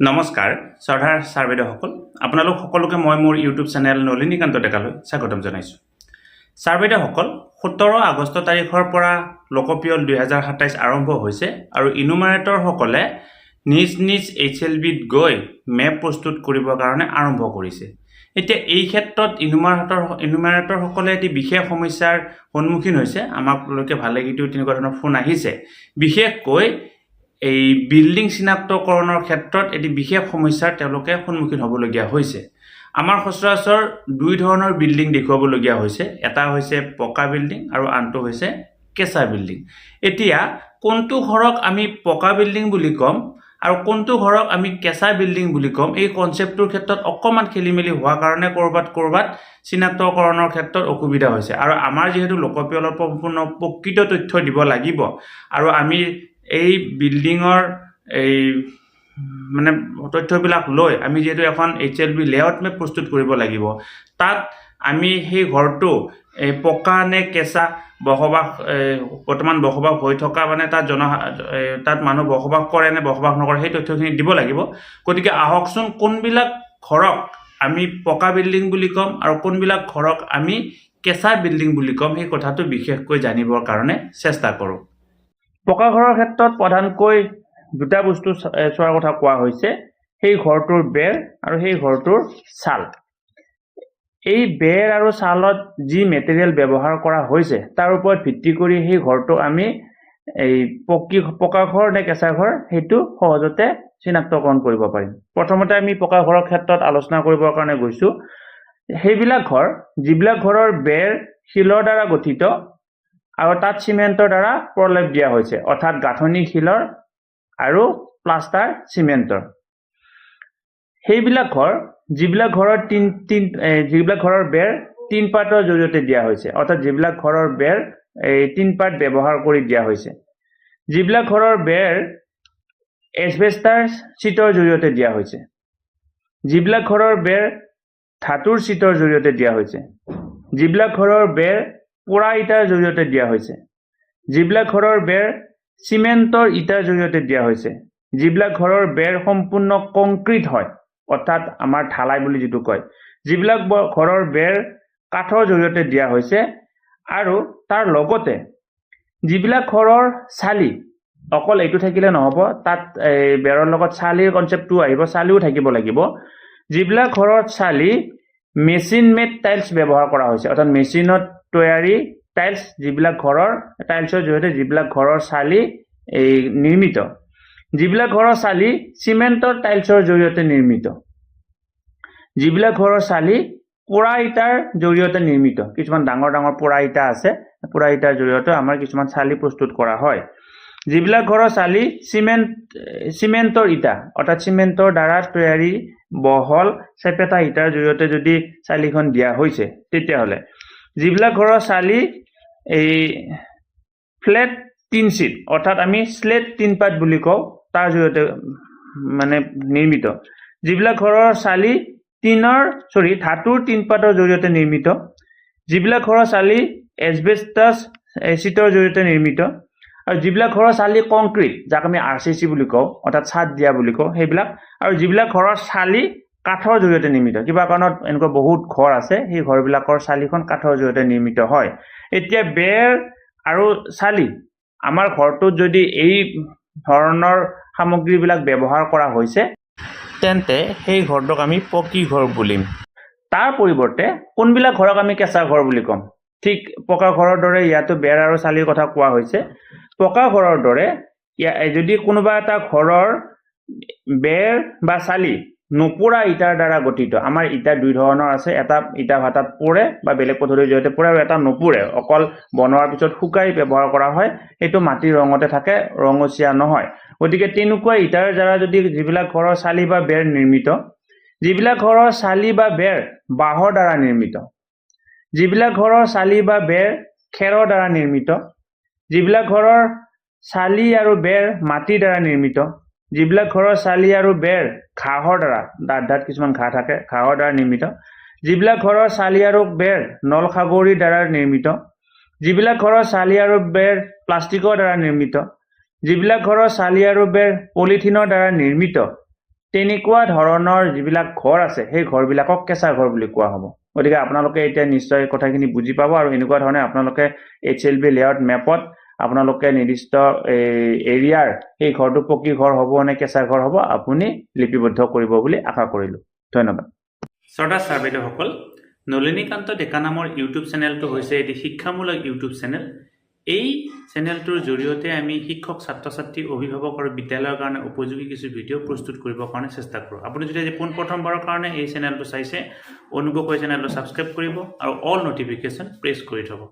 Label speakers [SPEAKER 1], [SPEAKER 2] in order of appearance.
[SPEAKER 1] নমস্কাৰ শ্ৰদ্ধাৰ ছাৰ বাইদেউসকল আপোনালোক সকলোকে মই মোৰ ইউটিউব চেনেল নলিনীকান্ত ডেকালৈ স্বাগতম জনাইছোঁ। ছাৰ বাইদেউসকল 17 আগষ্ট তাৰিখৰ পৰা লোকপিয়ল 2027 আৰম্ভ হৈছে আৰু ইনুমাৰেটৰসকলে নিজ নিজ HLBত গৈ মেপ প্ৰস্তুত কৰিবৰ কাৰণে আৰম্ভ কৰিছে। এতিয়া এই ক্ষেত্ৰত ইনুমাৰেটৰসকলে এটি বিশেষ সমস্যাৰ সন্মুখীন হৈছে। আমাকলৈকে ভালেকেইটো তেনেকুৱা ধৰণৰ ফোন আহিছে। বিশেষকৈ এই বিল্ডিং চিনাক্তকৰণৰ ক্ষেত্ৰত এটি বিশেষ সমস্যাৰ তেওঁলোকে সন্মুখীন হ'বলগীয়া হৈছে। আমাৰ সচৰাচৰ দুই ধৰণৰ বিল্ডিং দেখুৱাবলগীয়া হৈছে, এটা হৈছে পকা বিল্ডিং আৰু আনটো হৈছে কেঁচা বিল্ডিং। এতিয়া কোনটো ঘৰক আমি পকা বিল্ডিং বুলি ক'ম আৰু কোনটো ঘৰক আমি কেঁচা বিল্ডিং বুলি ক'ম, এই কনচেপ্টটোৰ ক্ষেত্ৰত অকণমান খেলিমেলি হোৱাৰ কাৰণে ক'ৰবাত চিনাক্তকৰণৰ ক্ষেত্ৰত অসুবিধা হৈছে। আৰু আমাৰ যিহেতু লোকপিয়লৰ সম্পূৰ্ণ প্ৰকৃত তথ্য দিব লাগিব আৰু আমি এই বিল্ডিঙৰ এই মানে তথ্যবিলাক লৈ আমি যিহেতু এখন HLB লেআউট মেপ প্ৰস্তুত কৰিব লাগিব, তাত আমি সেই ঘৰটো পকা নে কেঁচা বৰ্তমান বসবাস হৈ থকা মানে তাত মানুহ বসবাস কৰে নে বসবাস নকৰে সেই তথ্যখিনি দিব লাগিব। গতিকে আহকচোন কোনবিলাক ঘৰক আমি পকা বিল্ডিং বুলি ক'ম আৰু কোনবিলাক ঘৰক আমি কেঁচা বিল্ডিং বুলি ক'ম সেই কথাটো বিশেষকৈ জানিবৰ কাৰণে চেষ্টা কৰোঁ। পকা ঘৰৰ ক্ষেত্ৰত প্ৰধানকৈ দুটা বস্তু চোৱাৰ কথা কোৱা হৈছে, সেই ঘৰটোৰ বেৰ আৰু সেই ঘৰটোৰ ছাল। এই বেৰ আৰু ছালত যি মেটেৰিয়েল ব্যৱহাৰ কৰা হৈছে তাৰ ওপৰত ভিত্তি কৰি সেই ঘৰটো আমি এই পকা ঘৰ নে কেঁচা ঘৰ সেইটো সহজতে চিনাক্তকৰণ কৰিব পাৰিম। প্ৰথমতে আমি পকা ঘৰৰ ক্ষেত্ৰত আলোচনা কৰিবৰ কাৰণে গৈছোঁ। সেইবিলাক ঘৰ যিবিলাক ঘৰৰ বেৰ শিলৰ দ্বাৰা গঠিত আৰু তাত চিমেণ্টৰ দ্বাৰা প্ৰলেপ দিয়া হৈছে, অৰ্থাৎ গাঁথনি শিলৰ আৰু প্লাষ্টাৰ চিমেণ্টৰ। সেইবিলাক ঘৰ যিবিলাক ঘৰৰ বেৰ 3 পাৰ্টৰ জৰিয়তে দিয়া হৈছে, অৰ্থাৎ যিবিলাক ঘৰৰ বেৰ 3 পাৰ্ট ব্যৱহাৰ কৰি দিয়া হৈছে। যিবিলাক ঘৰৰ বেৰ এছবেষ্টাৰ চিটৰ জৰিয়তে দিয়া হৈছে, যিবিলাক ঘৰৰ বেৰ ধাতুৰ চিটৰ জৰিয়তে দিয়া হৈছে, যিবিলাক ঘৰৰ বেৰ পোৰা ইটাৰ জৰিয়তে দিয়া হৈছে, যিবিলাক ঘৰৰ বেৰ চিমেণ্টৰ ইটাৰ জৰিয়তে দিয়া হৈছে, যিবিলাক ঘৰৰ বেৰ সম্পূৰ্ণ কংক্ৰিট হয় অৰ্থাৎ আমাৰ ঢালাই বুলি যিটো কয়, যিবিলাক ঘৰৰ বেৰ কাঠৰ জৰিয়তে দিয়া হৈছে, আৰু তাৰ লগতে যিবিলাক ঘৰৰ চালি, অকল এইটো থাকিলে নহ'ব, তাত বেৰৰ লগত চালিৰ কনচেপ্টটো আহিব, চালিও থাকিব লাগিব। যিবিলাক ঘৰত চালি মেচিন মেড টাইলছ ব্যৱহাৰ কৰা হৈছে, অৰ্থাৎ মেচিনত তৈয়াৰী টাইলছ, যিবিলাক ঘৰৰ টাইলছৰ জৰিয়তে যিবিলাক ঘৰৰ চালি নিৰ্মিত, যিবিলাক ঘৰৰ চালি চিমেণ্টৰ টাইলছৰ জৰিয়তে নিৰ্মিত, যিবিলাক ঘৰৰ চালি পোৰা ইটাৰ জৰিয়তে নিৰ্মিত, কিছুমান ডাঙৰ ডাঙৰ পোৰা ইটা আছে, পোৰা ইটাৰ জৰিয়তে আমাৰ কিছুমান চালি প্ৰস্তুত কৰা হয়। যিবিলাক ঘৰৰ চালি চিমেণ্টৰ ইটা, অৰ্থাৎ চিমেণ্টৰ দ্বাৰা তৈয়াৰী বহল চেপেটা ইটাৰ জৰিয়তে যদি চালিখন দিয়া হৈছে, তেতিয়াহ'লে যিবিলাক ঘৰৰ চালি ফ্লেট টিন চিট, অৰ্থাৎ আমি স্লেট টিন পাত বুলি কওঁ, তাৰ জৰিয়তে মানে নিৰ্মিত। যিবিলাক ঘৰৰ চালি ধাতুৰ টিন পাতৰ জৰিয়তে নিৰ্মিত, যিবিলাক ঘৰৰ চালি এছবেষ্টাছ চিটৰ জৰিয়তে নিৰ্মিত, আৰু যিবিলাক ঘৰৰ চালি কংক্ৰিট, যাক আমি RCC বুলি কওঁ, অৰ্থাৎ ছাদ দিয়া বুলি কওঁ, সেইবিলাক, আৰু যিবিলাক ঘৰৰ চালি কাঠৰ জৰিয়তে নিৰ্মিত। কিবা কাৰণত এনেকুৱা বহুত ঘৰ আছে, সেই ঘৰবিলাকৰ চালিখন কাঠৰ জৰিয়তে নিৰ্মিত হয়। এতিয়া বেৰ আৰু চালি আমাৰ ঘৰটোত যদি এই ধৰণৰ সামগ্ৰীবিলাক ব্যৱহাৰ কৰা হৈছে, তেন্তে সেই ঘৰটোক আমি পকী ঘৰ বুলিম। তাৰ পৰিৱৰ্তে কোনবিলাক ঘৰক আমি কেঁচা ঘৰ বুলি ক'ম? ঠিক পকা ঘৰৰ দৰে ইয়াতো বেৰ আৰু চালিৰ কথা কোৱা হৈছে। পকা ঘৰৰ দৰে যদি কোনোবা এটা ঘৰৰ বেৰ বা চালি নপোৰা ইটাৰ দ্বাৰা গঠিত, আমাৰ ইটা দুই ধৰণৰ আছে, এটা ইটা ভাটাত পৰে বা বেলেগ পদ্ধতিৰ জৰিয়তে পৰে, আৰু এটা নপোৰে, অকল বনোৱাৰ পিছত শুকাই ব্যৱহাৰ কৰা হয়, সেইটো মাটিৰ ৰঙতে থাকে, ৰঙচীয়া নহয়। গতিকে তেনেকুৱা ইটাৰ দ্বাৰা যদি যিবিলাক ঘৰৰ চালি বা বেৰ নিৰ্মিত, যিবিলাক ঘৰৰ চালি বা বেৰ বাঁহৰ দ্বাৰা নিৰ্মিত, যিবিলাক ঘৰৰ চালি বা বেৰ খেৰৰ দ্বাৰা নিৰ্মিত, যিবিলাক ঘৰৰ চালি আৰু বেৰ মাটিৰ দ্বাৰা নিৰ্মিত, যিবিলাক ঘৰৰ চালি আৰু বেৰ ঘাঁহৰ দ্বাৰা, দাঁত কিছুমান ঘাঁহ থাকে, ঘাঁহৰ দ্বাৰা নিৰ্মিত, যিবিলাক ঘৰৰ চালি আৰু বেৰ নলসাগৰিৰ দ্বাৰা নিৰ্মিত, যিবিলাক ঘৰৰ চালি আৰু বেৰ প্লাষ্টিকৰ দ্বাৰা নিৰ্মিত, যিবিলাক ঘৰৰ চালি আৰু বেৰ পলিথিনৰ দ্বাৰা নিৰ্মিত, তেনেকুৱা ধৰণৰ যিবিলাক ঘৰ আছে সেই ঘৰবিলাকক কেঁচা ঘৰ বুলি কোৱা হ'ব গতিকে আপোনালোকে এতিয়া নিশ্চয় কথাখিনি বুজি পাব আৰু এনেকুৱা ধৰণে আপোনালোকে HLB লেআউট মেপত আপোনালোকে নিৰ্দিষ্ট এৰিয়াৰ সেই ঘৰটো পকী ঘৰ হ'ব নে কেঁচা ঘৰ হ'ব আপুনি লিপিবদ্ধ কৰিব বুলি আশা কৰিলোঁ ধন্যবাদ শ্ৰদ্ধা ছাৰ বাইদেউসকল নলিনীকান্ত ডেকা নামৰ ইউটিউব চেনেলটো হৈছে এটি শিক্ষামূলক ইউটিউব চেনেল এই চেনেলটোৰ জৰিয়তে আমি শিক্ষক ছাত্ৰ ছাত্ৰী অভিভাৱক আৰু বিদ্যালয়ৰ কাৰণে উপযোগী কিছু ভিডিঅ' প্ৰস্তুত কৰিবৰ কাৰণে চেষ্টা কৰোঁ আপুনি যদি আজি পোনপ্ৰথমবাৰৰ কাৰণে এই চেনেলটো চাইছে অনুগ্ৰহ কৰি চেনেলটো ছাবস্ক্ৰাইব কৰিব আৰু অল নটিফিকেশ্যন প্ৰেছ কৰি থ'ব